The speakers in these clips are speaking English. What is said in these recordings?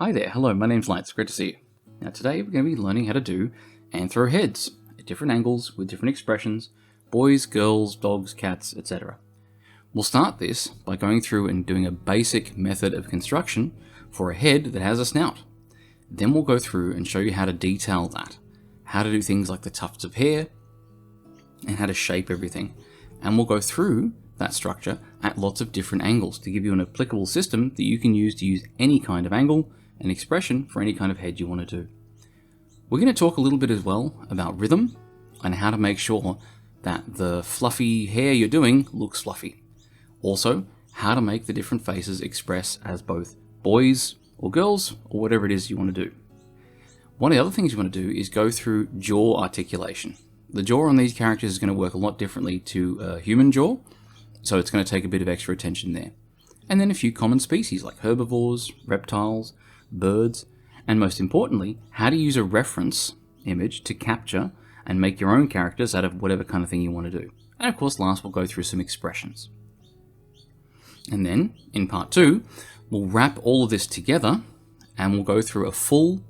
Hi there, hello, my name's Lance, great to see you. Now today we're going to be learning how to do anthro heads at different angles with different expressions, boys, girls, dogs, cats, etc. We'll start this by going through and doing a basic method of construction for a head that has a snout. Then we'll go through and show you how to detail that, how to do things like the tufts of hair, and how to shape everything. And we'll go through that structure at lots of different angles to give you an applicable system that you can use to use any kind of angle and expression for any kind of head you want to do. We're going to talk a little bit as well about rhythm and how to make sure that the fluffy hair you're doing looks fluffy. Also, how to make the different faces express as both boys or girls or whatever it is you want to do. One of the other things you want to do is go through jaw articulation. The jaw on these characters is going to work a lot differently to a human jaw, so it's going to take a bit of extra attention there. And then a few common species like herbivores, reptiles, birds, and most importantly, how to use a reference image to capture and make your own characters out of whatever kind of thing you want to do. And of course, last we'll go through some expressions. And then, in part 2, we'll wrap all of this together and we'll go through a full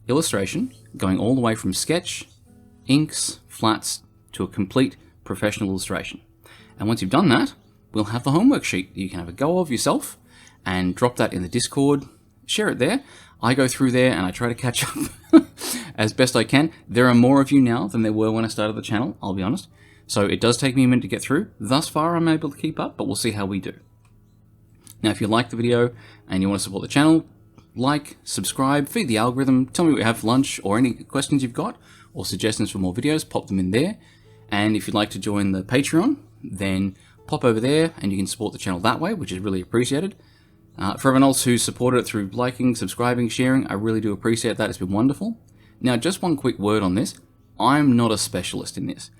illustration, going all the way from sketch, inks, flats, to a complete professional illustration. And once you've done that, we'll have the homework sheet that you can have a go of yourself and drop that in the Discord, share it there. I go through there and I try to catch up as best I can. There are more of you now than there were when I started the channel, I'll be honest. So it does take me a minute to get through. Thus far I'm able to keep up, but we'll see how we do. Now if you like the video and you want to support the channel, like, subscribe, feed the algorithm, tell me what you have for lunch or any questions you've got or suggestions for more videos, pop them in there. And if you'd like to join the Patreon, then pop over there and you can support the channel that way, which is really appreciated. For everyone else who's supported it through liking, subscribing, sharing, I really do appreciate that. It's been wonderful. Now, just one quick word on this. I'm not a specialist in this.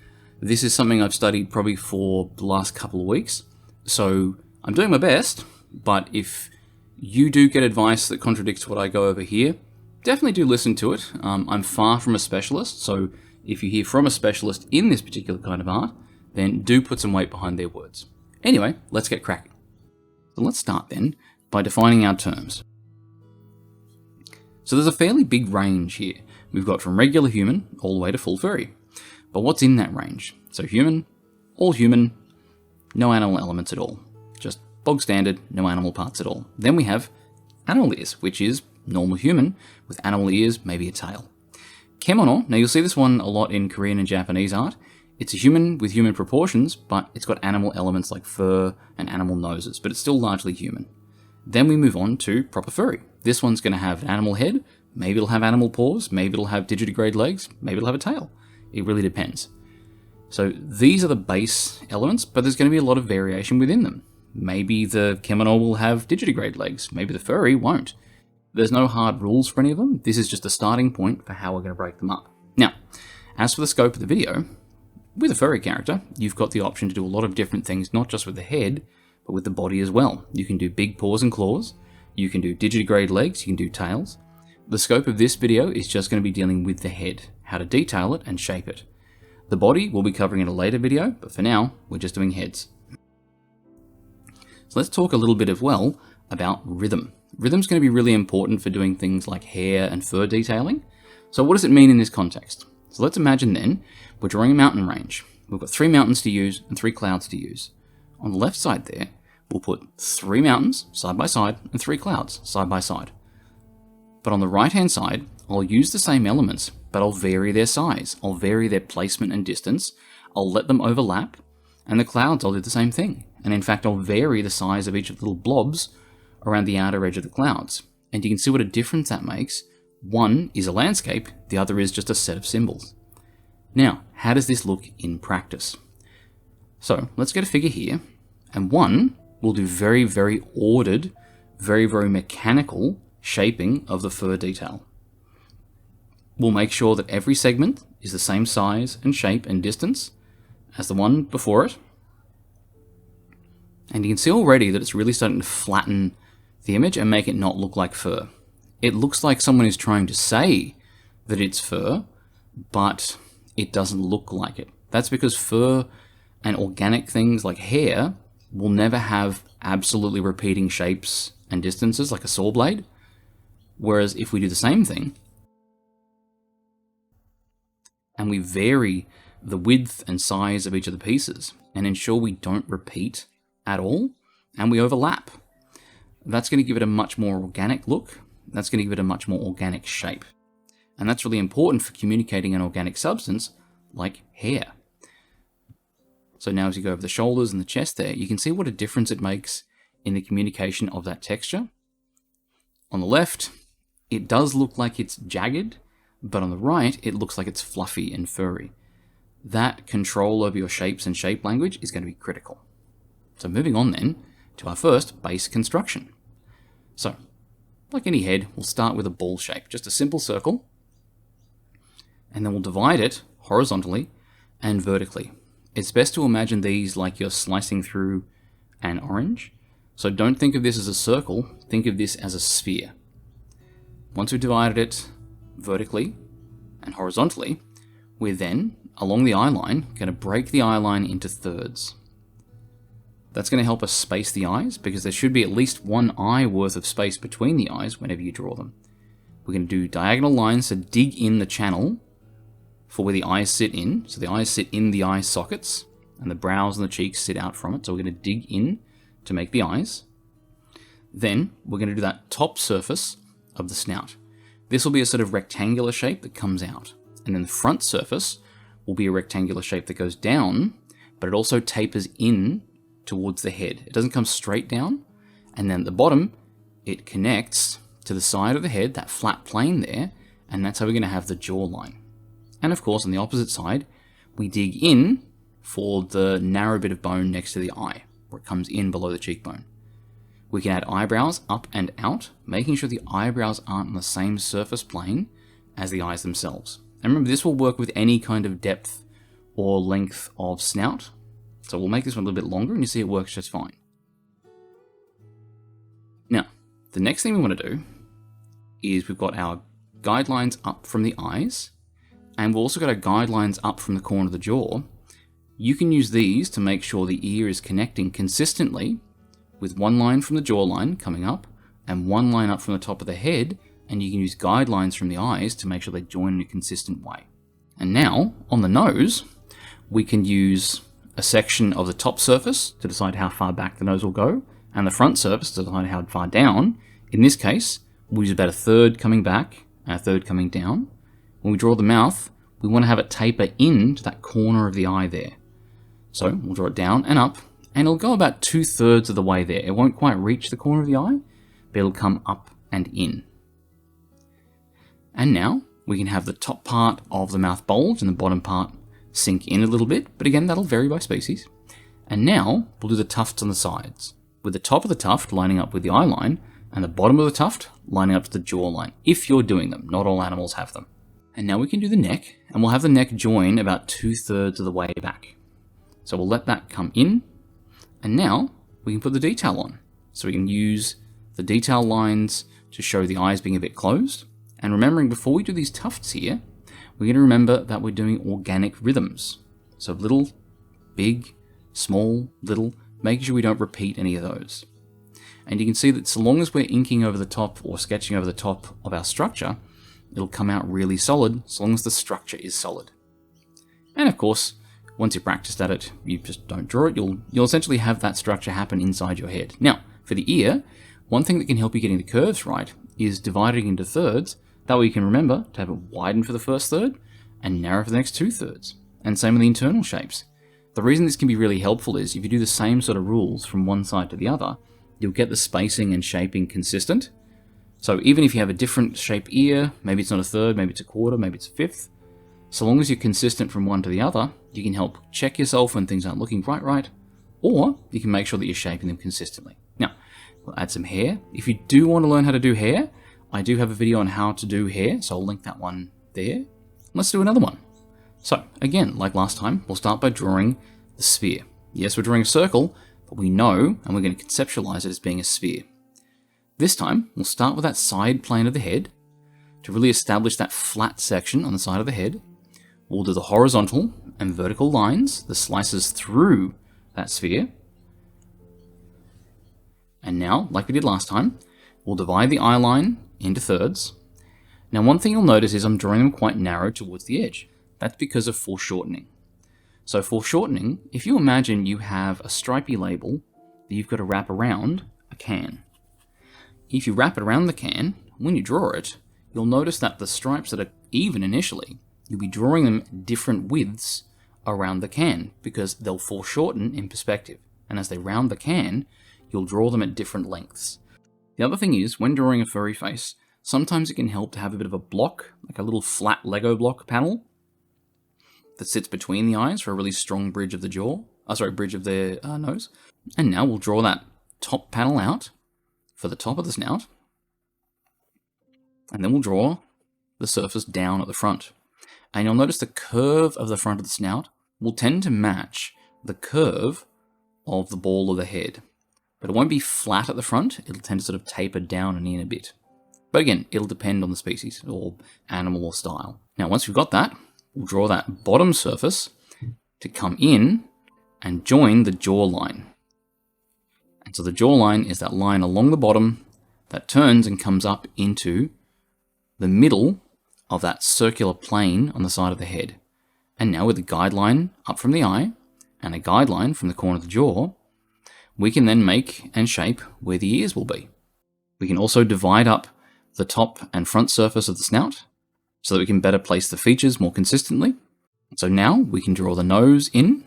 This is something I've studied probably for the last couple of weeks. So I'm doing my best, but if you do get advice that contradicts what I go over here, definitely do listen to it. I'm far from a specialist, so if you hear from a specialist in this particular kind of art, then do put some weight behind their words. Anyway, let's get cracking. So let's start then by defining our terms. So there's a fairly big range here. We've got from regular human all the way to full furry. But what's in that range? So human, no animal elements at all. Just bog standard, no animal parts at all. Then we have animal ears, which is normal human with animal ears, maybe a tail. Kemono, now you'll see this one a lot in Korean and Japanese art. It's a human with human proportions, but it's got animal elements like fur and animal noses, but it's still largely human. Then we move on to proper furry. This one's going to have an animal head, maybe it'll have animal paws, maybe it'll have digitigrade legs, maybe it'll have a tail. It really depends. So these are the base elements, but there's going to be a lot of variation within them. Maybe the kemono will have digitigrade legs, maybe the furry won't. There's no hard rules for any of them. This is just a starting point for how we're going to break them up. Now, as for the scope of the video, with a furry character, you've got the option to do a lot of different things, not just with the head, but with the body as well. You can do big paws and claws, you can do digitigrade legs, you can do tails. The scope of this video is just going to be dealing with the head, how to detail it and shape it. The body we'll be covering in a later video, but for now, we're just doing heads. So let's talk a little bit as well about rhythm. Rhythm's going to be really important for doing things like hair and fur detailing. So what does it mean in this context? So let's imagine then, we're drawing a mountain range. We've got 3 mountains to use and 3 clouds to use. On the left side there, we'll put 3 mountains side by side and 3 clouds side by side. But on the right hand side, I'll use the same elements, but I'll vary their size. I'll vary their placement and distance. I'll let them overlap, and the clouds I'll do the same thing. And in fact, I'll vary the size of each of the little blobs around the outer edge of the clouds. And you can see what a difference that makes. One is a landscape, the other is just a set of symbols. Now, how does this look in practice? So let's get a figure here, and one will do very, very ordered, very, very mechanical shaping of the fur detail. We'll make sure that every segment is the same size and shape and distance as the one before it. And you can see already that it's really starting to flatten the image and make it not look like fur. It looks like someone is trying to say that it's fur, but it doesn't look like it. That's because fur and organic things like hair will never have absolutely repeating shapes and distances like a saw blade. Whereas if we do the same thing, and we vary the width and size of each of the pieces, and ensure we don't repeat at all, and we overlap, that's going to give it a much more organic look. That's going to give it a much more organic shape. And that's really important for communicating an organic substance like hair. So now as you go over the shoulders and the chest there, you can see what a difference it makes in the communication of that texture. On the left, it does look like it's jagged, but on the right, it looks like it's fluffy and furry. That control over your shapes and shape language is going to be critical. So moving on then to our first base construction. So, like any head, we'll start with a ball shape, just a simple circle, and then we'll divide it horizontally and vertically. It's best to imagine these like you're slicing through an orange. So don't think of this as a circle, think of this as a sphere. Once we've divided it vertically and horizontally, we're then, along the eye line, going to break the eye line into thirds. That's going to help us space the eyes, because there should be at least one eye worth of space between the eyes whenever you draw them. We're going to do diagonal lines to dig in the channel for where the eyes sit in. So the eyes sit in the eye sockets, and the brows and the cheeks sit out from it. So we're going to dig in to make the eyes. Then we're going to do that top surface of the snout. This will be a sort of rectangular shape that comes out. And then the front surface will be a rectangular shape that goes down, but it also tapers in towards the head. It doesn't come straight down. And then at the bottom, it connects to the side of the head, that flat plane there, and that's how we're going to have the jawline. And of course, on the opposite side, we dig in for the narrow bit of bone next to the eye, where it comes in below the cheekbone. We can add eyebrows up and out, making sure the eyebrows aren't on the same surface plane as the eyes themselves. And remember, this will work with any kind of depth or length of snout. So we'll make this one a little bit longer, and you see it works just fine. Now, the next thing we want to do is we've got our guidelines up from the eyes, and we've also got our guidelines up from the corner of the jaw. You can use these to make sure the ear is connecting consistently with one line from the jawline coming up and one line up from the top of the head, and you can use guidelines from the eyes to make sure they join in a consistent way. And now, on the nose, we can use a section of the top surface to decide how far back the nose will go, and the front surface to decide how far down. In this case, we'll use about a third coming back and a third coming down. When we draw the mouth, we want to have it taper in to that corner of the eye there. So we'll draw it down and up, and it'll go about 2/3 of the way there. It won't quite reach the corner of the eye, but it'll come up and in. And now we can have the top part of the mouth bulge and the bottom part sink in a little bit, but again, that'll vary by species. And now we'll do the tufts on the sides, with the top of the tuft lining up with the eye line, and the bottom of the tuft lining up to the jawline, if you're doing them. Not all animals have them. And now we can do the neck, and we'll have the neck join about 2/3 of the way back. So we'll let that come in, and now we can put the detail on. So we can use the detail lines to show the eyes being a bit closed. And remembering, before we do these tufts here, we're going to remember that we're doing organic rhythms. So little, big, small, little, making sure we don't repeat any of those. And you can see that so long as we're inking over the top or sketching over the top of our structure, it'll come out really solid, so long as the structure is solid. And of course, once you've practiced at it, you just don't draw it, you'll essentially have that structure happen inside your head. Now, for the ear, one thing that can help you getting the curves right is dividing into thirds. That way you can remember to have it widen for the first third and narrow for the next 2/3. And same with the internal shapes. The reason this can be really helpful is if you do the same sort of rules from one side to the other, you'll get the spacing and shaping consistent. So even if you have a different shape ear, maybe it's not a third, maybe it's a quarter, maybe it's a fifth, so long as you're consistent from one to the other, you can help check yourself when things aren't looking right, or you can make sure that you're shaping them consistently. Now, we'll add some hair. If you do want to learn how to do hair, I do have a video on how to do hair, so I'll link that one there. Let's do another one. So, again, like last time, we'll start by drawing the sphere. Yes, we're drawing a circle, but we know, and we're going to conceptualize it as being a sphere. This time, we'll start with that side plane of the head to really establish that flat section on the side of the head. We'll do the horizontal and vertical lines, the slices through that sphere. And now, like we did last time, we'll divide the eye line into thirds. Now one thing you'll notice is I'm drawing them quite narrow towards the edge. That's because of foreshortening. So foreshortening, if you imagine you have a stripy label that you've got to wrap around a can. If you wrap it around the can, when you draw it, you'll notice that the stripes that are even initially, you'll be drawing them different widths around the can because they'll foreshorten in perspective. And as they round the can, you'll draw them at different lengths. The other thing is, when drawing a furry face, sometimes it can help to have a bit of a block, like a little flat Lego block panel that sits between the eyes for a really strong bridge of the bridge of the nose. And now we'll draw that top panel out for the top of the snout. And then we'll draw the surface down at the front. And you'll notice the curve of the front of the snout will tend to match the curve of the ball of the head. But it won't be flat at the front, it'll tend to sort of taper down and in a bit. But again, it'll depend on the species or animal or style. Now once we've got that, we'll draw that bottom surface to come in and join the jawline. And so the jawline is that line along the bottom that turns and comes up into the middle of that circular plane on the side of the head. And now with a guideline up from the eye and a guideline from the corner of the jaw, we can then make and shape where the ears will be. We can also divide up the top and front surface of the snout so that we can better place the features more consistently. So now we can draw the nose in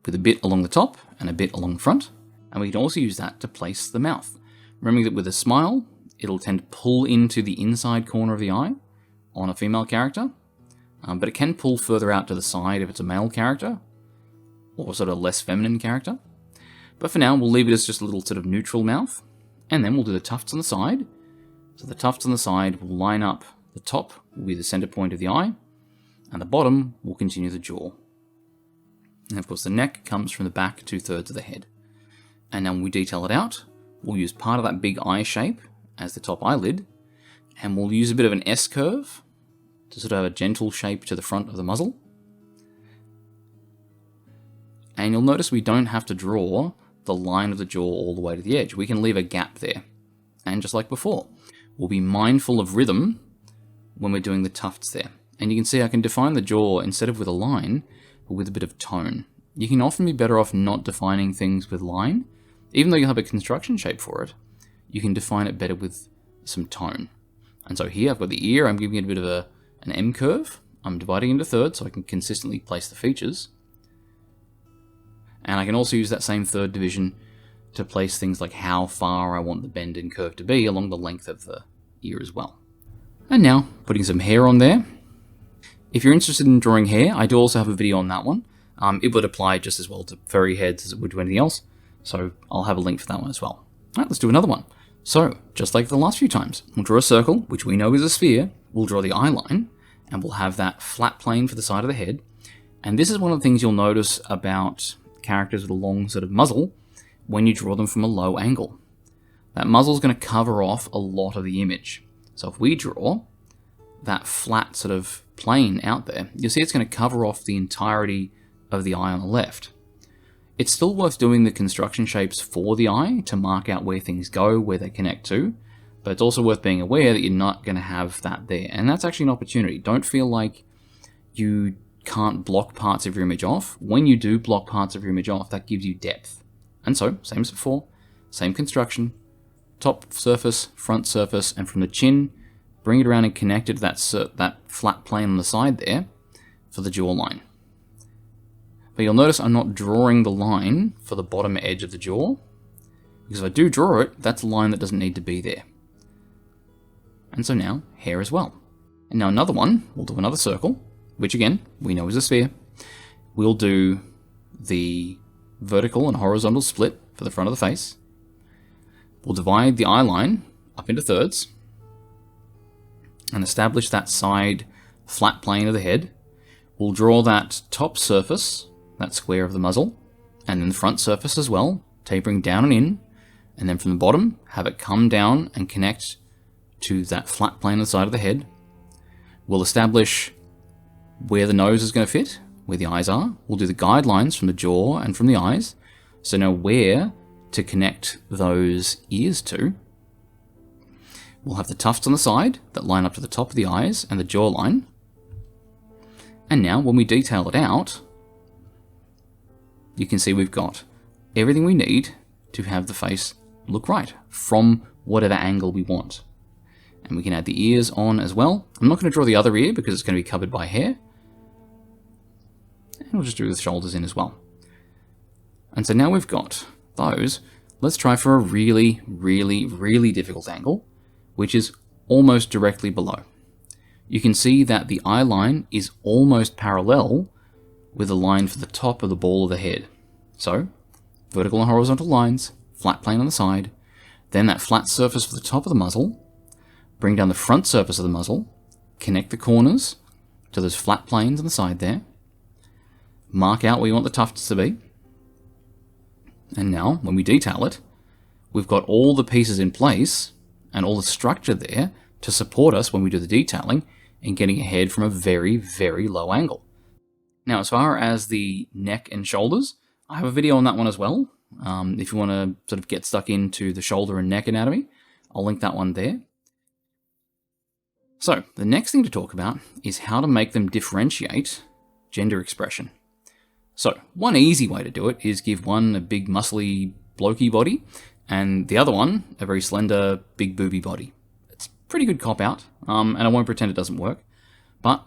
with a bit along the top and a bit along the front. And we can also use that to place the mouth. Remembering that with a smile, it'll tend to pull into the inside corner of the eye on a female character, but it can pull further out to the side if it's a male character, or sort of less feminine character. But for now, we'll leave it as just a little sort of neutral mouth, and then we'll do the tufts on the side. So the tufts on the side will line up the top with the center point of the eye, and the bottom will continue the jaw. And of course the neck comes from the back 2/3 of the head. And now when we detail it out, we'll use part of that big eye shape as the top eyelid, and we'll use a bit of an S-curve to sort of have a gentle shape to the front of the muzzle. And you'll notice we don't have to draw the line of the jaw all the way to the edge. We can leave a gap there. And just like before, we'll be mindful of rhythm when we're doing the tufts there. And you can see I can define the jaw instead of with a line, but with a bit of tone. You can often be better off not defining things with line. Even though you have a construction shape for it, you can define it better with some tone. And so here I've got the ear, I'm giving it a bit of an M curve. I'm dividing into thirds so I can consistently place the features. And I can also use that same third division to place things like how far I want the bend and curve to be along the length of the ear as well. And now, putting some hair on there. If you're interested in drawing hair, I do also have a video on that one. It would apply just as well to furry heads as it would to anything else, so I'll have a link for that one as well. Alright, let's do another one. So, just like the last few times, we'll draw a circle, which we know is a sphere, we'll draw the eye line, and we'll have that flat plane for the side of the head. And this is one of the things you'll notice about characters with a long sort of muzzle when you draw them from a low angle. That muzzle is going to cover off a lot of the image. So if we draw that flat sort of plane out there, you'll see it's going to cover off the entirety of the eye on the left. It's still worth doing the construction shapes for the eye to mark out where things go, where they connect to, but it's also worth being aware that you're not going to have that there. And that's actually an opportunity. Don't feel like you can't block parts of your image off. When you do block parts of your image off, that gives you depth. And so, same as before, same construction, top surface, front surface, and from the chin, bring it around and connect it to that flat plane on the side there for the jawline. But you'll notice I'm not drawing the line for the bottom edge of the jaw, because if I do draw it, that's a line that doesn't need to be there. And so now, hair as well. And now another one, we'll do another circle, which again, we know is a sphere. We'll do the vertical and horizontal split for the front of the face. We'll divide the eye line up into thirds and establish that side flat plane of the head. We'll draw that top surface, that square of the muzzle, and then the front surface as well, tapering down and in, and then from the bottom, have it come down and connect to that flat plane on the side of the head. We'll establish where the nose is going to fit, where the eyes are. We'll do the guidelines from the jaw and from the eyes, so know where to connect those ears to. We'll have the tufts on the side that line up to the top of the eyes and the jawline. And now when we detail it out, you can see we've got everything we need to have the face look right from whatever angle we want. And we can add the ears on as well. I'm not going to draw the other ear because it's going to be covered by hair. And we'll just do the shoulders in as well. And so now we've got those. Let's try for a really, really, really difficult angle, which is almost directly below. You can see that the eye line is almost parallel with the line for the top of the ball of the head. So, vertical and horizontal lines, flat plane on the side, then that flat surface for the top of the muzzle, bring down the front surface of the muzzle, connect the corners to those flat planes on the side there, mark out where you want the tufts to be, and now, when we detail it, we've got all the pieces in place and all the structure there to support us when we do the detailing and getting a head from a very, very low angle. Now, as far as the neck and shoulders, I have a video on that one as well. If you want to sort of get stuck into the shoulder and neck anatomy, I'll link that one there. So, the next thing to talk about is how to make them differentiate gender expression. So, one easy way to do it is give one a big muscly blokey body and the other one a very slender big booby body. It's a pretty good cop-out, and I won't pretend it doesn't work, but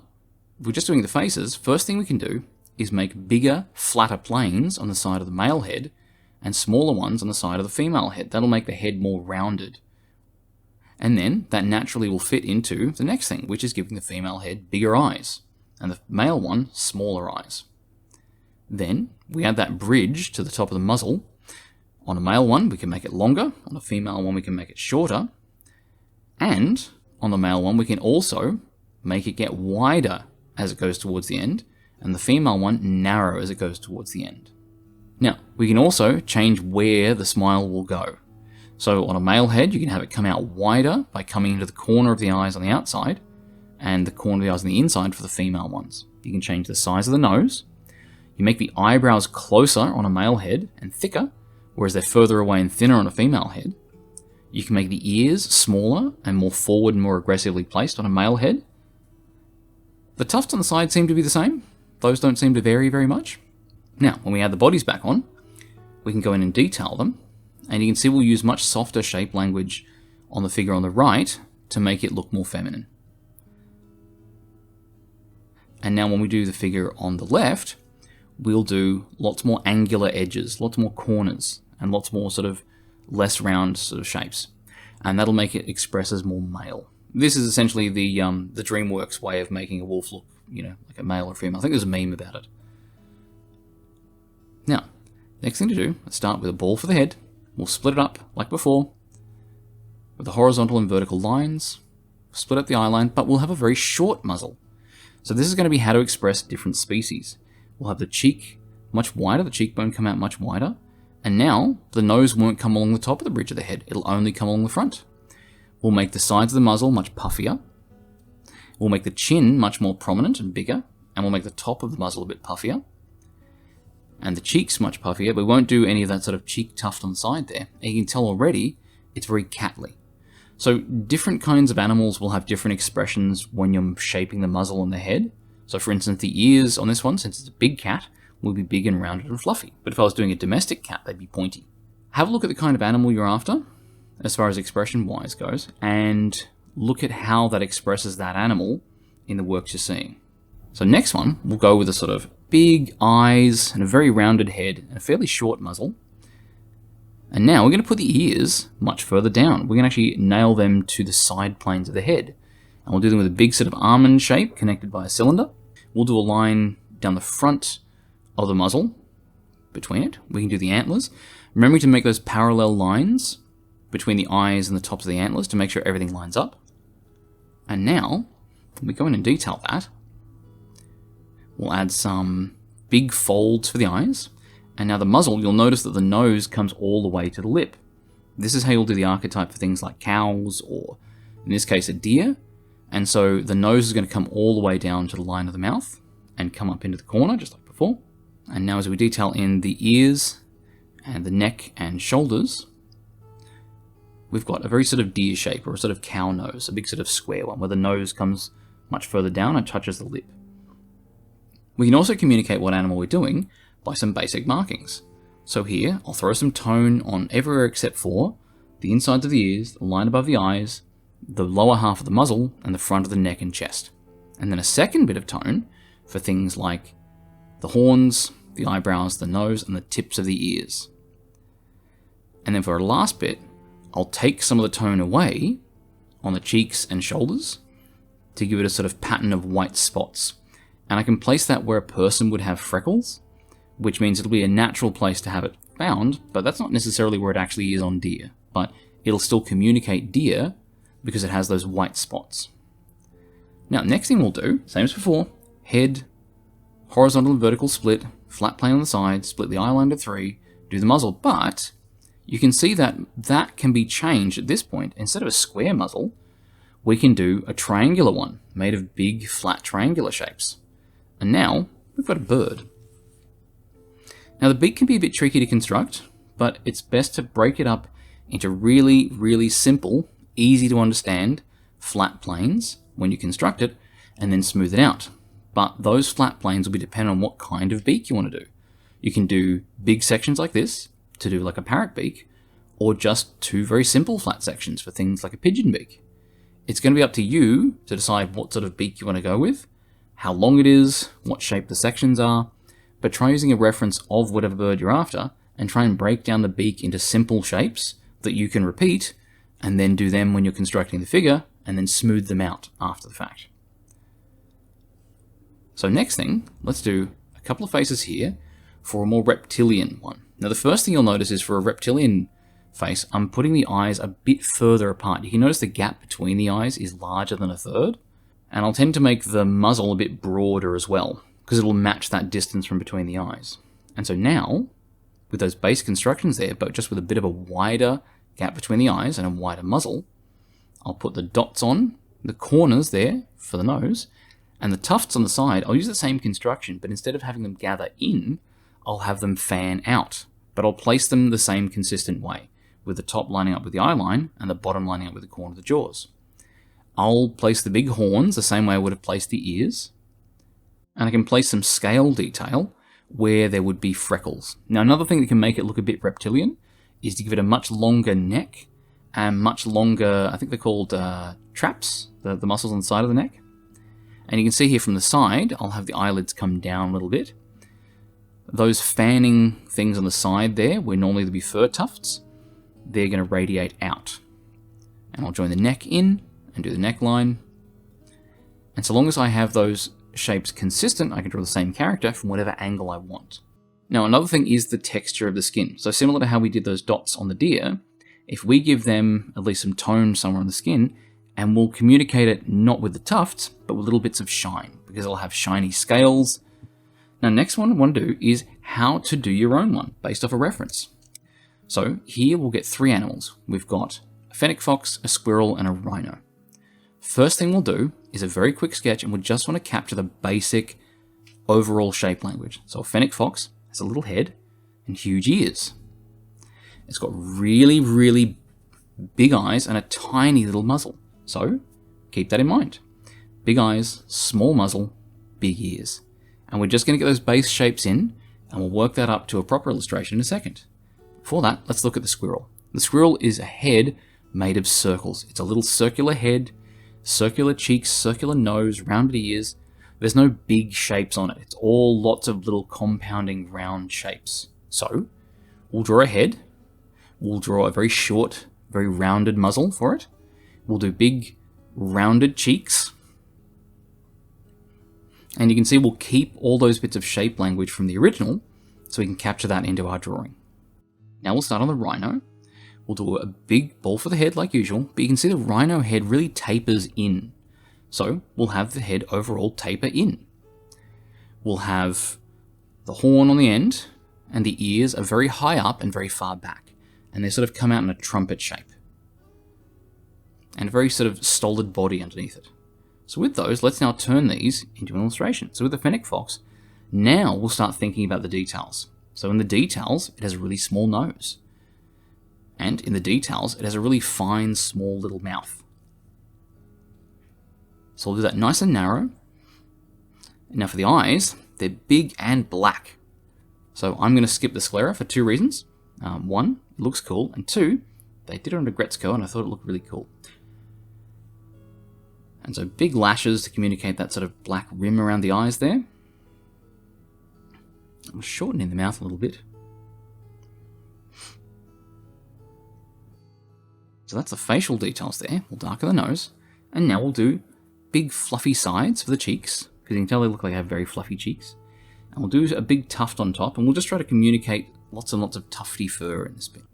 if we're just doing the faces, first thing we can do is make bigger, flatter planes on the side of the male head and smaller ones on the side of the female head. That'll make the head more rounded. And then that naturally will fit into the next thing, which is giving the female head bigger eyes and the male one smaller eyes. Then we add that bridge to the top of the muzzle. On a male one, we can make it longer. On a female one, we can make it shorter. And on the male one, we can also make it get wider as it goes towards the end, and the female one narrow as it goes towards the end. Now, we can also change where the smile will go. So on a male head, you can have it come out wider by coming into the corner of the eyes on the outside, and the corner of the eyes on the inside for the female ones. You can change the size of the nose. You make the eyebrows closer on a male head and thicker, whereas they're further away and thinner on a female head. You can make the ears smaller and more forward and more aggressively placed on a male head. The tufts on the side seem to be the same. Those don't seem to vary very much. Now, when we add the bodies back on, we can go in and detail them, and you can see we'll use much softer shape language on the figure on the right to make it look more feminine. And now when we do the figure on the left, we'll do lots more angular edges, lots more corners, and lots more sort of less round sort of shapes. And that'll make it express as more male. This is essentially the DreamWorks way of making a wolf look, like a male or female. I think there's a meme about it. Now, next thing to do, let's start with a ball for the head. We'll split it up like before, with the horizontal and vertical lines. Split up the eye line, but we'll have a very short muzzle. So this is going to be how to express different species. We'll have the cheek much wider, the cheekbone come out much wider, and now the nose won't come along the top of the bridge of the head, it'll only come along the front. We'll make the sides of the muzzle much puffier. We'll make the chin much more prominent and bigger, and we'll make the top of the muzzle a bit puffier. And the cheeks much puffier, but we won't do any of that sort of cheek tuft on the side there. And you can tell already, it's very catly. So different kinds of animals will have different expressions when you're shaping the muzzle and the head. So for instance, the ears on this one, since it's a big cat, will be big and rounded and fluffy. But if I was doing a domestic cat, they'd be pointy. Have a look at the kind of animal you're after, as far as expression-wise goes, and look at how that expresses that animal in the works you're seeing. So next one, we'll go with a sort of big eyes and a very rounded head and a fairly short muzzle. And now we're going to put the ears much further down. We're going to actually nail them to the side planes of the head. And we'll do them with a big sort of almond shape connected by a cylinder. We'll do a line down the front of the muzzle between it. We can do the antlers. Remembering to make those parallel lines between the eyes and the tops of the antlers to make sure everything lines up. And now, when we go in and detail that, we'll add some big folds for the eyes. And now the muzzle, you'll notice that the nose comes all the way to the lip. This is how you'll do the archetype for things like cows, or in this case, a deer. And so the nose is going to come all the way down to the line of the mouth and come up into the corner, just like before. And now as we detail in the ears and the neck and shoulders, we've got a very sort of deer shape, or a sort of cow nose, a big sort of square one, where the nose comes much further down and touches the lip. We can also communicate what animal we're doing by some basic markings. So here, I'll throw some tone on everywhere except for the insides of the ears, the line above the eyes, the lower half of the muzzle, and the front of the neck and chest. And then a second bit of tone for things like the horns, the eyebrows, the nose, and the tips of the ears. And then for a last bit, I'll take some of the tone away on the cheeks and shoulders to give it a sort of pattern of white spots. And I can place that where a person would have freckles, which means it'll be a natural place to have it found, but that's not necessarily where it actually is on deer. But it'll still communicate deer because it has those white spots. Now, next thing we'll do, same as before, head, horizontal and vertical split, flat plane on the side, split the eye line to 3, do the muzzle, but you can see that that can be changed at this point. Instead of a square muzzle, we can do a triangular one, made of big, flat triangular shapes. And now, we've got a bird. Now, the beak can be a bit tricky to construct, but it's best to break it up into really, really simple, easy to understand, flat planes when you construct it, and then smooth it out. But those flat planes will be dependent on what kind of beak you want to do. You can do big sections like this, to do like a parrot beak, or just 2 very simple flat sections for things like a pigeon beak. It's going to be up to you to decide what sort of beak you want to go with, how long it is, what shape the sections are, but try using a reference of whatever bird you're after, and try and break down the beak into simple shapes that you can repeat, and then do them when you're constructing the figure, and then smooth them out after the fact. So next thing, let's do a couple of faces here for a more reptilian one. Now the first thing you'll notice is for a reptilian face, I'm putting the eyes a bit further apart. You can notice the gap between the eyes is larger than a third, and I'll tend to make the muzzle a bit broader as well, because it'll match that distance from between the eyes. And so now, with those base constructions there, but just with a bit of a wider gap between the eyes and a wider muzzle, I'll put the dots on the corners there for the nose, and the tufts on the side, I'll use the same construction, but instead of having them gather in, I'll have them fan out. But I'll place them the same consistent way, with the top lining up with the eye line and the bottom lining up with the corner of the jaws. I'll place the big horns the same way I would have placed the ears, and I can place some scale detail where there would be freckles. Now another thing that can make it look a bit reptilian is to give it a much longer neck and much longer, I think they're called traps, the muscles on the side of the neck. And you can see here from the side, I'll have the eyelids come down a little bit. Those fanning things on the side there, where normally there'd be fur tufts, they're going to radiate out. And I'll join the neck in and do the neckline. And so long as I have those shapes consistent, I can draw the same character from whatever angle I want. Now another thing is the texture of the skin. So similar to how we did those dots on the deer, if we give them at least some tone somewhere on the skin, and we'll communicate it not with the tufts, but with little bits of shine, because it'll have shiny scales. Now next one I want to do is how to do your own one, based off a reference. So here we'll get 3 animals. We've got a fennec fox, a squirrel, and a rhino. First thing we'll do is a very quick sketch, and we'll just want to capture the basic overall shape language. So a fennec fox has a little head and huge ears. It's got really, really big eyes and a tiny little muzzle. So keep that in mind. Big eyes, small muzzle, big ears. And we're just going to get those base shapes in, and we'll work that up to a proper illustration in a second. Before that, let's look at the squirrel. The squirrel is a head made of circles. It's a little circular head, circular cheeks, circular nose, rounded ears. There's no big shapes on it. It's all lots of little compounding round shapes. So we'll draw a head. We'll draw a very short, very rounded muzzle for it. We'll do big, rounded cheeks. And you can see we'll keep all those bits of shape language from the original, so we can capture that into our drawing. Now we'll start on the rhino. We'll do a big ball for the head like usual, but you can see the rhino head really tapers in. So we'll have the head overall taper in. We'll have the horn on the end, and the ears are very high up and very far back, and they sort of come out in a trumpet shape. And a very sort of stolid body underneath it. So with those, let's now turn these into an illustration. So with the fennec fox, now we'll start thinking about the details. So in the details, it has a really small nose. And in the details, it has a really fine, small little mouth. So I'll do that nice and narrow. Now for the eyes, they're big and black. So I'm going to skip the sclera for 2 reasons. One, it looks cool, and 2, they did it on a Gretzko and I thought it looked really cool. And so big lashes to communicate that sort of black rim around the eyes there. I'm shortening the mouth a little bit. So that's the facial details there. We'll darken the nose. And now we'll do big fluffy sides for the cheeks, because you can tell they look like they have very fluffy cheeks. And we'll do a big tuft on top, and we'll just try to communicate lots and lots of tufty fur in this bit.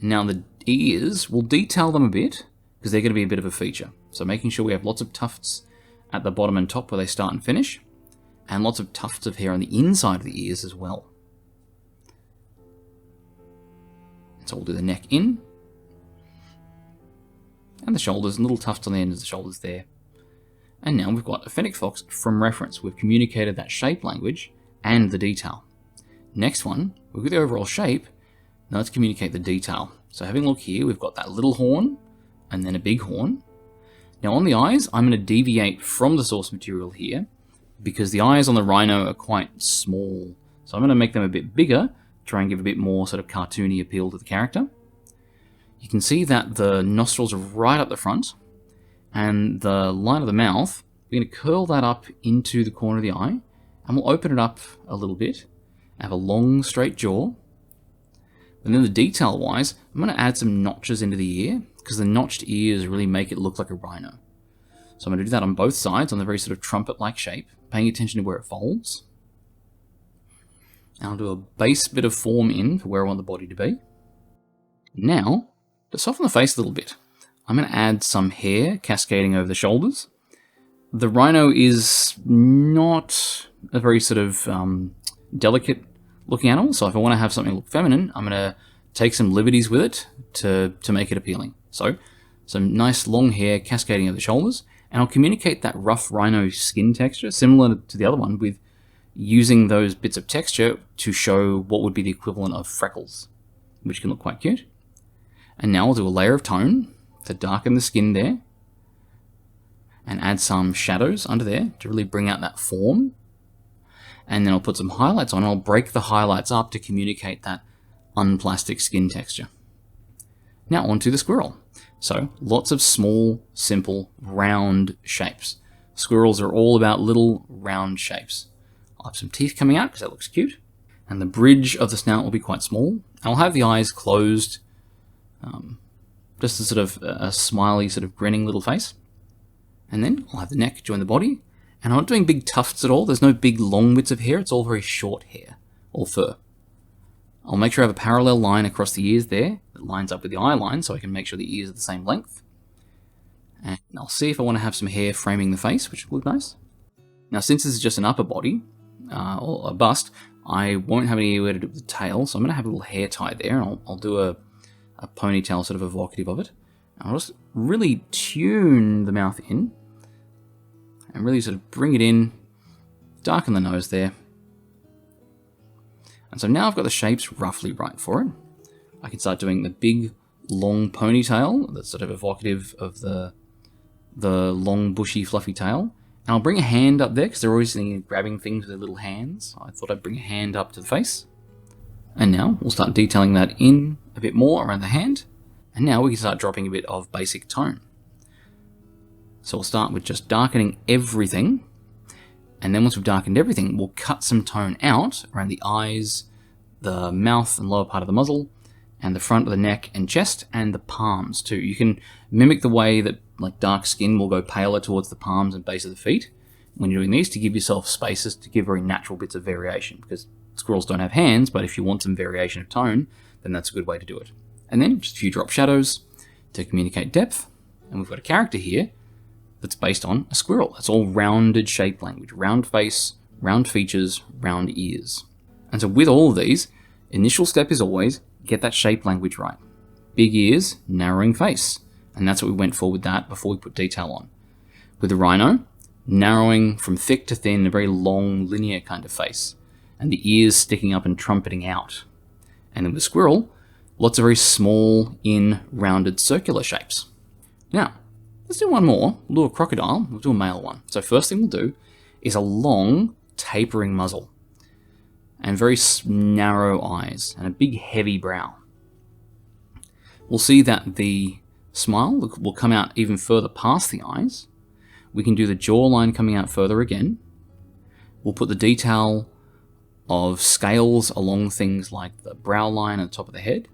And now the ears, we'll detail them a bit, because they're going to be a bit of a feature. So making sure we have lots of tufts at the bottom and top where they start and finish, and lots of tufts of hair on the inside of the ears as well. So we'll do the neck in, and the shoulders, and little tufts on the end of the shoulders there. And now we've got a fennec fox from reference. We've communicated that shape language and the detail. Next one, we've got the overall shape. Now let's communicate the detail. So having a look here, we've got that little horn and then a big horn. Now on the eyes, I'm going to deviate from the source material here because the eyes on the rhino are quite small. So I'm going to make them a bit bigger, try and give a bit more sort of cartoony appeal to the character. You can see that the nostrils are right up the front, and the line of the mouth, we're going to curl that up into the corner of the eye, and we'll open it up a little bit, have a long straight jaw. And then the detail-wise, I'm going to add some notches into the ear, because the notched ears really make it look like a rhino. So I'm going to do that on both sides, on the very sort of trumpet-like shape, paying attention to where it folds. And I'll do a base bit of form in for where I want the body to be. Now, to soften the face a little bit, I'm going to add some hair cascading over the shoulders. The rhino is not a very sort of delicate looking animal, so if I want to have something look feminine, I'm going to take some liberties with it to make it appealing. So, some nice long hair cascading over the shoulders, and I'll communicate that rough rhino skin texture, similar to the other one, with using those bits of texture to show what would be the equivalent of freckles, which can look quite cute. And now I'll do a layer of tone to darken the skin there, and add some shadows under there to really bring out that form. And then I'll put some highlights on. I'll break the highlights up to communicate that unplastic skin texture. Now onto the squirrel. So lots of small, simple, round shapes. Squirrels are all about little round shapes. I'll have some teeth coming out because that looks cute. And the bridge of the snout will be quite small. I'll have the eyes closed, just a sort of a smiley, sort of grinning little face. And then I'll have the neck join the body. And I'm not doing big tufts at all. There's no big long bits of hair. It's all very short hair, or fur. I'll make sure I have a parallel line across the ears there that lines up with the eye line so I can make sure the ears are the same length. And I'll see if I want to have some hair framing the face, which will look nice. Now, since this is just an upper body, or a bust, I won't have anywhere to do with the tail, so I'm going to have a little hair tie there, and I'll do a ponytail sort of evocative of it. I'll just really tune the mouth in, and really sort of bring it in, darken the nose there. And so now I've got the shapes roughly right for it. I can start doing the big, long ponytail that's sort of evocative of the long, bushy, fluffy tail. And I'll bring a hand up there, because they're always grabbing things with their little hands. I thought I'd bring a hand up to the face. And now we'll start detailing that in a bit more around the hand. And now we can start dropping a bit of basic tone. So we'll start with just darkening everything. And then once we've darkened everything, we'll cut some tone out around the eyes, the mouth and lower part of the muzzle, and the front of the neck and chest, and the palms too. You can mimic the way that like dark skin will go paler towards the palms and base of the feet when you're doing these, to give yourself spaces to give very natural bits of variation, because squirrels don't have hands, but if you want some variation of tone, then that's a good way to do it. And then just a few drop shadows to communicate depth. And we've got a character here that's based on a squirrel. It's all rounded shape language, round face, round features, round ears. And so with all of these, initial step is always get that shape language right. Big ears, narrowing face. And that's what we went for with that before we put detail on. With the rhino, narrowing from thick to thin, a very long, linear kind of face. And the ears sticking up and trumpeting out. And then with the squirrel, lots of very small, rounded circular shapes. Now, let's do one more. We'll do a crocodile. We'll do a male one. So first thing we'll do is a long, tapering muzzle and very narrow eyes and a big, heavy brow. We'll see that the smile will come out even further past the eyes. We can do the jawline coming out further again. We'll put the detail of scales along things like the brow line at the top of the head.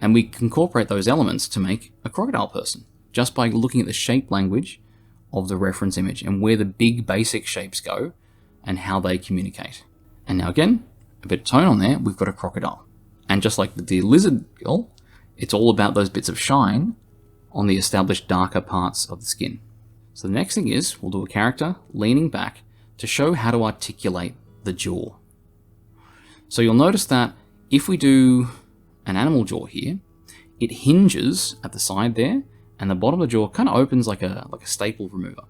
And we can incorporate those elements to make a crocodile person, just by looking at the shape language of the reference image and where the big basic shapes go and how they communicate. And now again, a bit of tone on there, we've got a crocodile. And just like the lizard girl, it's all about those bits of shine on the established darker parts of the skin. So the next thing is, we'll do a character leaning back to show how to articulate the jaw. So you'll notice that if we do an animal jaw here, it hinges at the side there, and the bottom of the jaw kind of opens like a staple remover.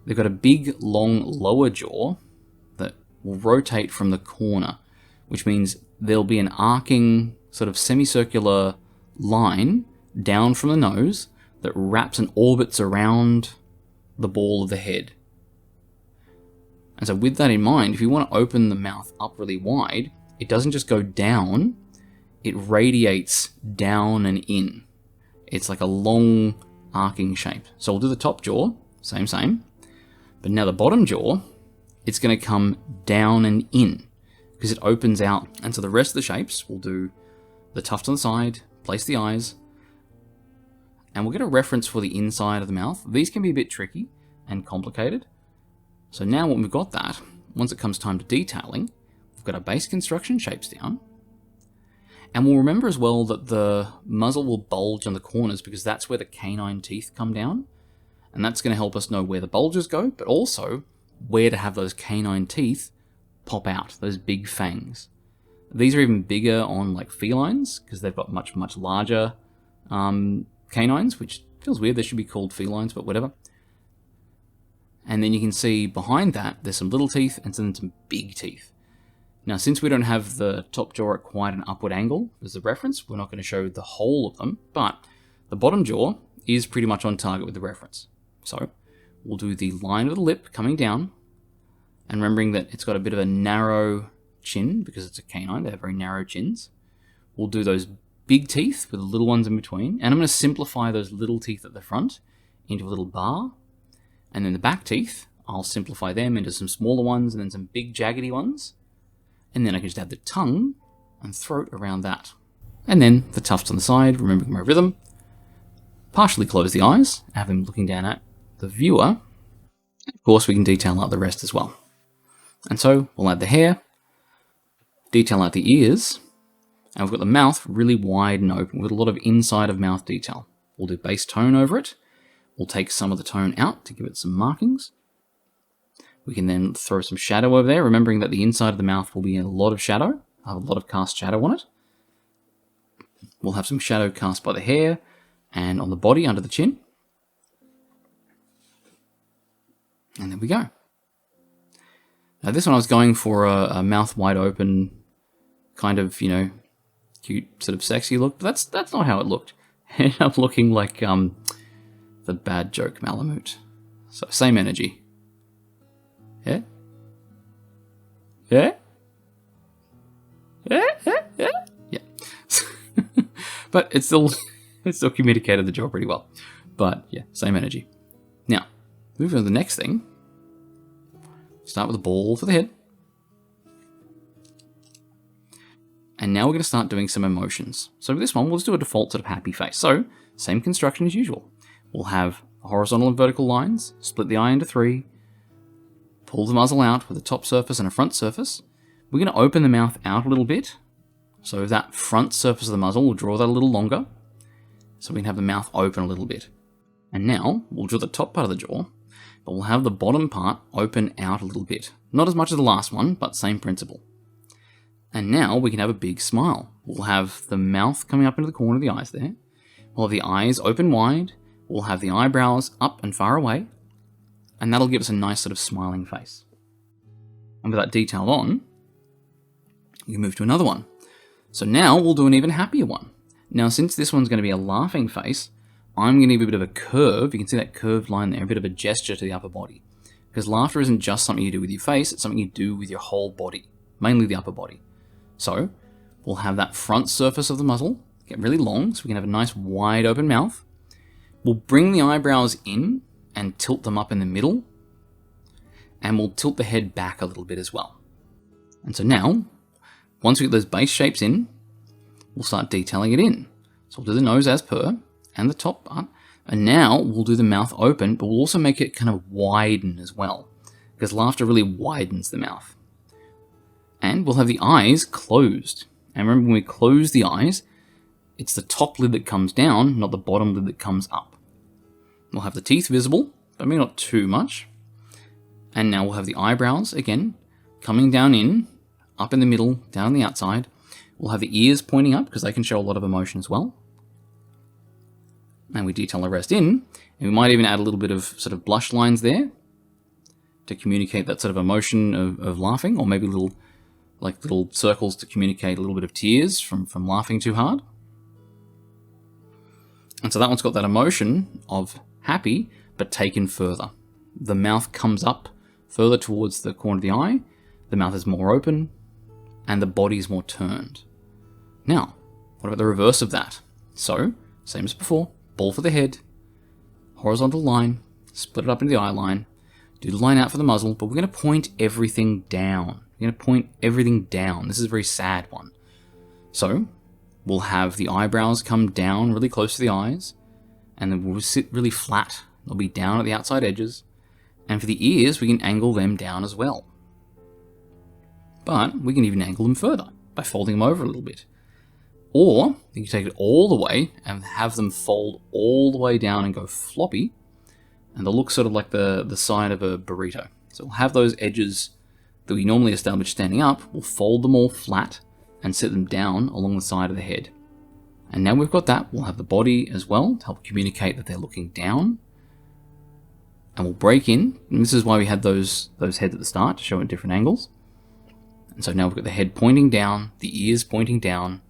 They've got a big, long lower jaw that will rotate from the corner, which means there'll be an arcing, sort of semicircular line down from the nose that wraps and orbits around the ball of the head. And so with that in mind, if you want to open the mouth up really wide, it doesn't just go down, it radiates down and in. It's like a long arcing shape. So we'll do the top jaw, same. But now the bottom jaw, it's going to come down and in because it opens out. And so the rest of the shapes, we'll do the tuft on the side, place the eyes, and we'll get a reference for the inside of the mouth. These can be a bit tricky and complicated. So now when we've got that, once it comes time to detailing, we've got our base construction shapes down. And we'll remember as well that the muzzle will bulge on the corners because that's where the canine teeth come down. And that's going to help us know where the bulges go, but also where to have those canine teeth pop out, those big fangs. These are even bigger on like felines because they've got much, much larger canines, which feels weird. They should be called felines, but whatever. And then you can see behind that, there's some little teeth and then some big teeth. Now, since we don't have the top jaw at quite an upward angle as a reference, we're not going to show the whole of them, but the bottom jaw is pretty much on target with the reference. So we'll do the line of the lip coming down, and remembering that it's got a bit of a narrow chin because it's a canine, they have very narrow chins. We'll do those big teeth with the little ones in between, and I'm going to simplify those little teeth at the front into a little bar. And then the back teeth, I'll simplify them into some smaller ones and then some big jaggedy ones. And then I can just add the tongue and throat around that. And then the tufts on the side, remembering my rhythm. Partially close the eyes, have them looking down at the viewer. And of course, we can detail out the rest as well. And so we'll add the hair, detail out the ears, and we've got the mouth really wide and open with a lot of inside of mouth detail. We'll do base tone over it. We'll take some of the tone out to give it some markings. We can then throw some shadow over there, remembering that the inside of the mouth will be in a lot of shadow. I have a lot of cast shadow on it. We'll have some shadow cast by the hair and on the body under the chin. And there we go. Now this one I was going for a mouth wide open, kind of, cute, sort of sexy look, but that's not how it looked. It ended up looking like the bad joke Malamute. So same energy. Yeah? Yeah? Yeah? Yeah? Yeah? Yeah. But it still communicated the job pretty well. But yeah, same energy. Now, moving on to the next thing. Start with a ball for the head. And now we're going to start doing some emotions. So for this one, we'll just do a default sort of happy face. So, same construction as usual. We'll have horizontal and vertical lines, split the eye into 3, pull the muzzle out with a top surface and a front surface. We're going to open the mouth out a little bit. So that front surface of the muzzle, we'll draw that a little longer. So we can have the mouth open a little bit. And now, we'll draw the top part of the jaw, but we'll have the bottom part open out a little bit. Not as much as the last one, but same principle. And now we can have a big smile. We'll have the mouth coming up into the corner of the eyes there. We'll have the eyes open wide. We'll have the eyebrows up and far away. And that'll give us a nice sort of smiling face. And with that detail on, you can move to another one. So now we'll do an even happier one. Now, since this one's going to be a laughing face, I'm going to give a bit of a curve. You can see that curved line there, a bit of a gesture to the upper body. Because laughter isn't just something you do with your face, it's something you do with your whole body, mainly the upper body. So we'll have that front surface of the muzzle get really long, so we can have a nice wide open mouth. We'll bring the eyebrows in and tilt them up in the middle, and we'll tilt the head back a little bit as well. And so now, once we get those base shapes in, we'll start detailing it in. So we'll do the nose as per, and the top part. And now we'll do the mouth open, but we'll also make it kind of widen as well, because laughter really widens the mouth. And we'll have the eyes closed. And remember, when we close the eyes, it's the top lid that comes down, not the bottom lid that comes up. We'll have the teeth visible, but maybe not too much. And now we'll have the eyebrows, again, coming down in, up in the middle, down on the outside. We'll have the ears pointing up, because they can show a lot of emotion as well. And we detail the rest in, and we might even add a little bit of sort of blush lines there to communicate that sort of emotion of laughing, or maybe little circles to communicate a little bit of tears from laughing too hard. And so that one's got that emotion of happy, but taken further. The mouth comes up further towards the corner of the eye, the mouth is more open, and the body's more turned. Now, what about the reverse of that? So, same as before. Ball for the head, horizontal line, split it up into the eye line, do the line out for the muzzle, but we're going to point everything down. We're going to point everything down. This is a very sad one. So, we'll have the eyebrows come down really close to the eyes, and then we'll sit really flat. They'll be down at the outside edges. And for the ears, we can angle them down as well. But we can even angle them further by folding them over a little bit. Or you can take it all the way and have them fold all the way down and go floppy, and they'll look sort of like the side of a burrito. So we'll have those edges that we normally establish standing up, we'll fold them all flat and sit them down along the side of the head. And now we've got that, we'll have the body as well to help communicate that they're looking down. And we'll break in, and this is why we had those heads at the start to show at different angles. And so now we've got the head pointing down, the ears pointing down,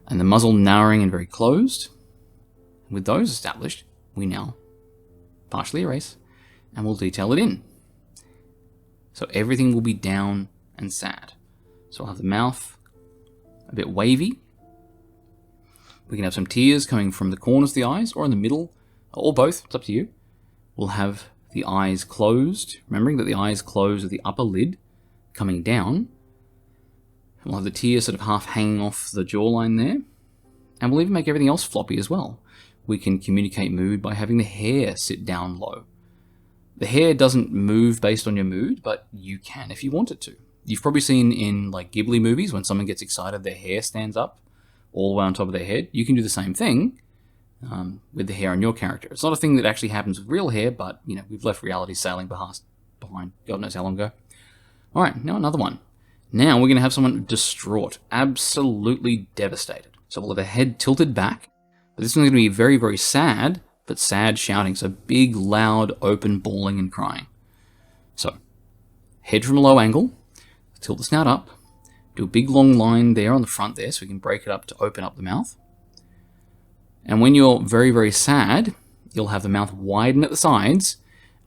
and the muzzle narrowing and very closed. With those established, we now partially erase, and we'll detail it in. So everything will be down and sad. So I'll have the mouth a bit wavy. We can have some tears coming from the corners of the eyes, or in the middle, or both, it's up to you. We'll have the eyes closed, remembering that the eyes close with the upper lid coming down. We'll have the tears sort of half hanging off the jawline there. And we'll even make everything else floppy as well. We can communicate mood by having the hair sit down low. The hair doesn't move based on your mood, but you can if you want it to. You've probably seen in like Ghibli movies when someone gets excited, their hair stands up all the way on top of their head. You can do the same thing with the hair on your character. It's not a thing that actually happens with real hair, but we've left reality sailing behind God knows how long ago. All right, now another one. Now we're going to have someone distraught, absolutely devastated. So we'll have a head tilted back, but this one's going to be very, very sad, but sad shouting. So big, loud, open bawling and crying. So head from a low angle, tilt the snout up, do a big long line there on the front there so we can break it up to open up the mouth. And when you're very, very sad, you'll have the mouth widen at the sides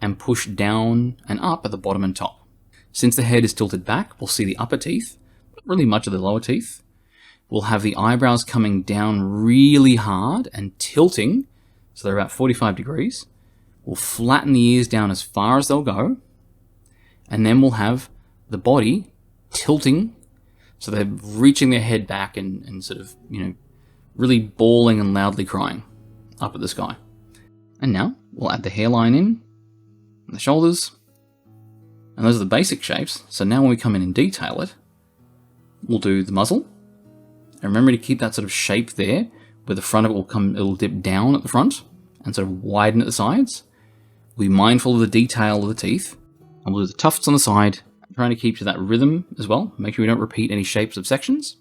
and push down and up at the bottom and top. Since the head is tilted back, we'll see the upper teeth, but really much of the lower teeth. We'll have the eyebrows coming down really hard and tilting, so they're about 45 degrees. We'll flatten the ears down as far as they'll go, and then we'll have the body tilting, so they're reaching their head back and sort of, really bawling and loudly crying up at the sky. And now we'll add the hairline in, and the shoulders, and those are the basic shapes. So now when we come in and detail it, we'll do the muzzle. And remember to keep that sort of shape there, where the front of it it'll dip down at the front and sort of widen at the sides. We'll be mindful of the detail of the teeth, and we'll do the tufts on the side, trying to keep to that rhythm as well. Make sure we don't repeat any shapes of sections.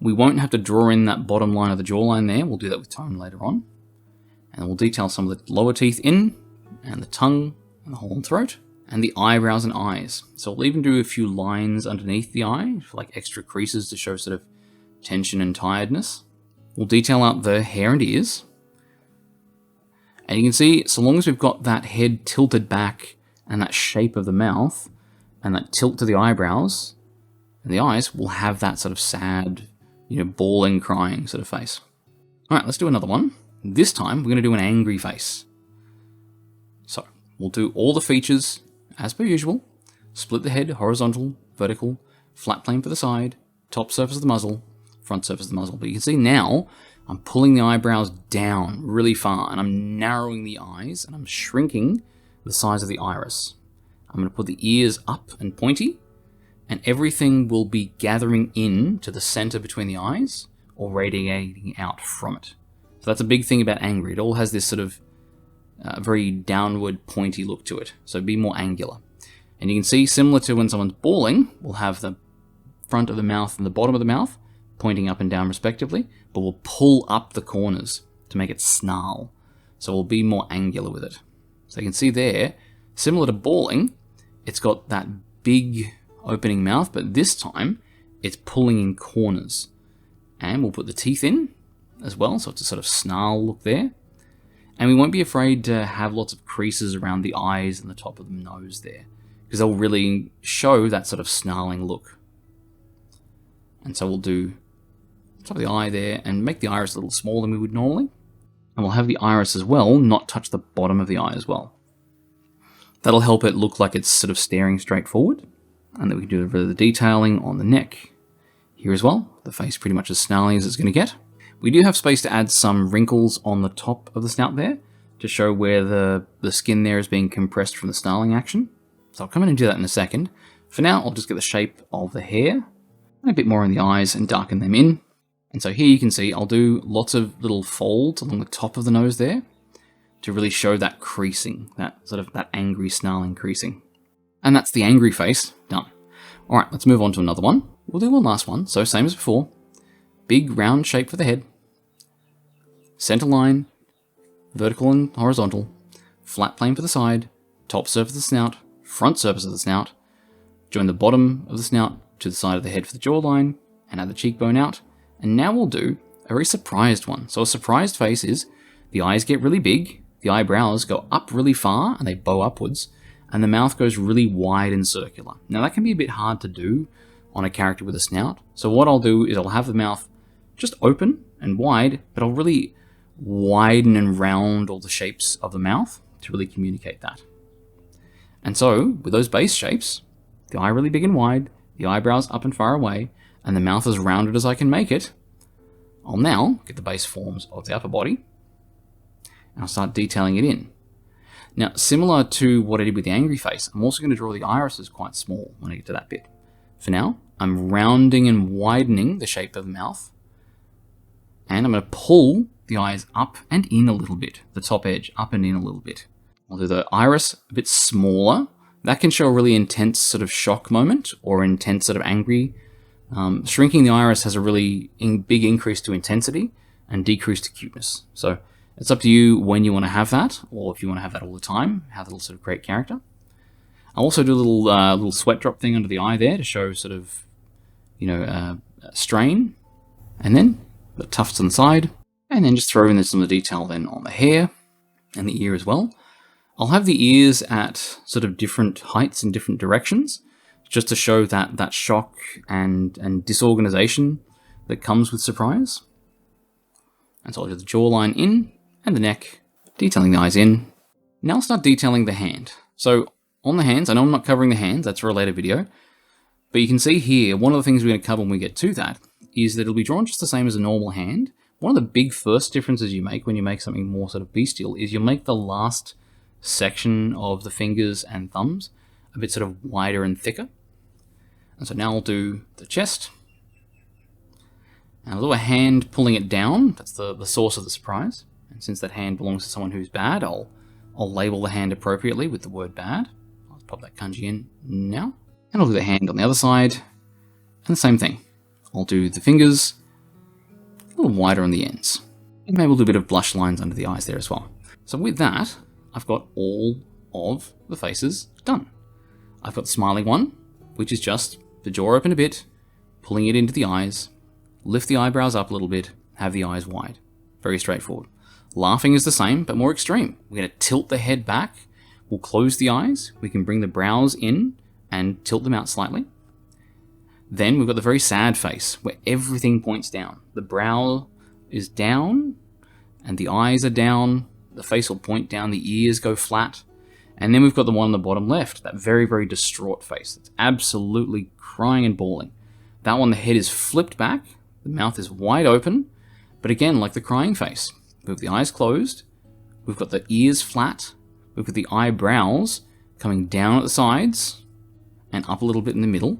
We won't have to draw in that bottom line of the jawline there. We'll do that with tone later on. And we'll detail some of the lower teeth in, and the tongue, and the whole and throat, and the eyebrows and eyes. So we'll even do a few lines underneath the eye, for like extra creases to show sort of tension and tiredness. We'll detail out the hair and ears. And you can see, so long as we've got that head tilted back and that shape of the mouth and that tilt to the eyebrows and the eyes, we'll have that sort of sad, bawling, crying sort of face. All right, let's do another one. This time, we're going to do an angry face. So, we'll do all the features as per usual. Split the head, horizontal, vertical, flat plane for the side, top surface of the muzzle, front surface of the muzzle. But you can see now, I'm pulling the eyebrows down really far, and I'm narrowing the eyes, and I'm shrinking the size of the iris. I'm going to put the ears up and pointy, and everything will be gathering in to the center between the eyes, or radiating out from it. So that's a big thing about angry. It all has this sort of very downward, pointy look to it. So be more angular. And you can see, similar to when someone's bawling, we'll have the front of the mouth and the bottom of the mouth pointing up and down respectively, but we'll pull up the corners to make it snarl. So we'll be more angular with it. So you can see there, similar to bawling, it's got that big opening mouth, but this time it's pulling in corners. And we'll put the teeth in as well, so it's a sort of snarl look there. And we won't be afraid to have lots of creases around the eyes and the top of the nose there, because they'll really show that sort of snarling look. And so we'll do top of the eye there and make the iris a little smaller than we would normally. And we'll have the iris as well not touch the bottom of the eye as well. That'll help it look like it's sort of staring straight forward. And then we can do a bit of the detailing on the neck here as well. The face pretty much as snarly as it's going to get. We do have space to add some wrinkles on the top of the snout there to show where the skin there is being compressed from the snarling action. So I'll come in and do that in a second. For now, I'll just get the shape of the hair, and a bit more in the eyes and darken them in. And so here you can see I'll do lots of little folds along the top of the nose there to really show that creasing, that sort of that angry snarling creasing. And that's the angry face done. All right, let's move on to another one. We'll do one last one. So same as before, big round shape for the head, center line, vertical and horizontal, flat plane for the side, top surface of the snout, front surface of the snout, join the bottom of the snout to the side of the head for the jawline, and add the cheekbone out. And now we'll do a very surprised one. So a surprised face is the eyes get really big, the eyebrows go up really far and they bow upwards, and the mouth goes really wide and circular. Now that can be a bit hard to do on a character with a snout. So what I'll do is I'll have the mouth just open and wide, but I'll really widen and round all the shapes of the mouth to really communicate that. And so with those base shapes, the eye really big and wide, the eyebrows up and far away, and the mouth as rounded as I can make it, I'll now get the base forms of the upper body, and I'll start detailing it in. Now, similar to what I did with the angry face, I'm also going to draw the irises quite small when I get to that bit. For now, I'm rounding and widening the shape of the mouth, and I'm going to pull the eyes up and in a little bit, the top edge up and in a little bit. I'll do the iris a bit smaller. That can show a really intense sort of shock moment or intense sort of angry. Shrinking the iris has a really big increase to intensity and decrease to cuteness. So it's up to you when you want to have that, or if you want to have that all the time, have a little sort of great character. I'll also do a little sweat drop thing under the eye there to show sort of, strain. And then the tufts on the side, and then just throw in some of the detail then on the hair and the ear as well. I'll have the ears at sort of different heights in different directions, just to show that shock and disorganization that comes with surprise. And so I'll do the jawline in and the neck, detailing the eyes in. Now I'll start detailing the hand. So on the hands, I know I'm not covering the hands, that's for a later video, but you can see here, one of the things we're going to cover when we get to that is that it'll be drawn just the same as a normal hand. One of the big first differences you make when you make something more sort of bestial is you'll make the last section of the fingers and thumbs a bit sort of wider and thicker. And so now I'll do the chest. And I'll do a hand pulling it down. That's the source of the surprise. And since that hand belongs to someone who's bad, I'll label the hand appropriately with the word bad. I'll pop that kanji in now. And I'll do the hand on the other side. And the same thing. I'll do the fingers a little wider on the ends. And maybe we'll do a bit of blush lines under the eyes there as well. So with that, I've got all of the faces done. I've got the smiling one, which is just the jaw open a bit, pulling it into the eyes, lift the eyebrows up a little bit, have the eyes wide. Very straightforward. Laughing is the same, but more extreme. We're going to tilt the head back. We'll close the eyes. We can bring the brows in and tilt them out slightly. Then we've got the very sad face, where everything points down. The brow is down, and the eyes are down. The face will point down, the ears go flat. And then we've got the one on the bottom left, that very, very distraught face. It's absolutely crying and bawling. That one, the head is flipped back, the mouth is wide open, but again, like the crying face. We've got the eyes closed, we've got the ears flat, we've got the eyebrows coming down at the sides and up a little bit in the middle,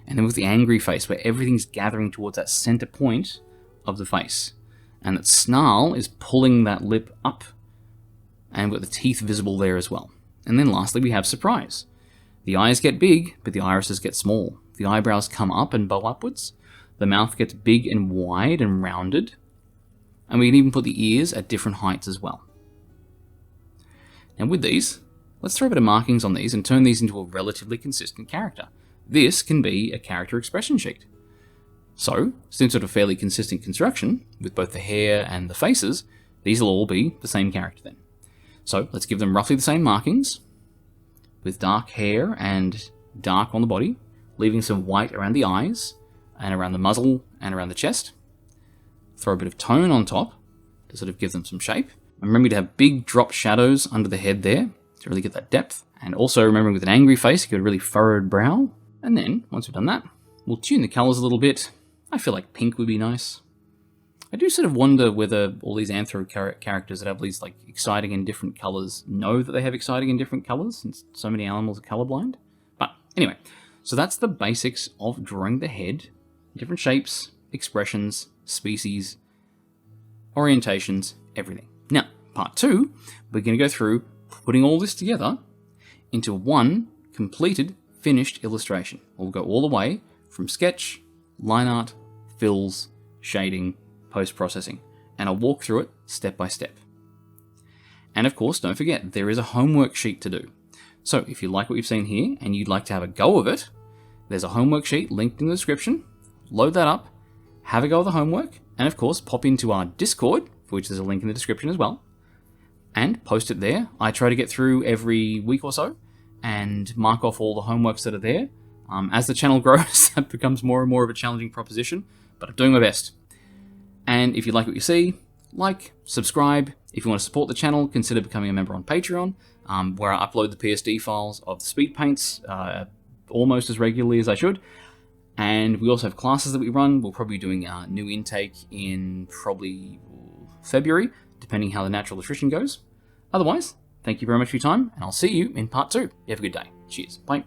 and then with the angry face, where everything's gathering towards that center point of the face. And that snarl is pulling that lip up, and we've got the teeth visible there as well. And then lastly, we have surprise. The eyes get big, but the irises get small. The eyebrows come up and bow upwards. The mouth gets big and wide and rounded. And we can even put the ears at different heights as well. And with these, let's throw a bit of markings on these and turn these into a relatively consistent character. This can be a character expression sheet. So, since it's a fairly consistent construction, with both the hair and the faces, these will all be the same character then. So, let's give them roughly the same markings, with dark hair and dark on the body, leaving some white around the eyes, and around the muzzle, and around the chest. Throw a bit of tone on top, to sort of give them some shape. And remember to have big drop shadows under the head there, to really get that depth. And also remembering with an angry face, give it a really furrowed brow. And then, once we've done that, we'll tune the colours a little bit. I feel like pink would be nice. I do sort of wonder whether all these Anthro characters that have these like exciting and different colours know that they have exciting and different colours, since so many animals are colourblind. But anyway, so that's the basics of drawing the head. Different shapes, expressions, species, orientations, everything. Now, part 2, we're going to go through putting all this together into one completed, finished illustration. We'll go all the way from sketch, line art, fills, shading, post-processing, and I'll walk through it step by step. And of course, don't forget, there is a homework sheet to do. So if you like what you've seen here and you'd like to have a go of it, there's a homework sheet linked in the description. Load that up, have a go of the homework, and of course, pop into our Discord, for which there's a link in the description as well, and post it there. I try to get through every week or so and mark off all the homeworks that are there. As the channel grows, that becomes more and more of a challenging proposition, but I'm doing my best. And if you like what you see, like, subscribe. If you want to support the channel, consider becoming a member on Patreon, where I upload the PSD files of the speed paints almost as regularly as I should. And we also have classes that we run. We'll probably be doing a new intake in probably February, depending how the natural attrition goes. Otherwise, thank you very much for your time, and I'll see you in part 2. You have a good day. Cheers. Bye.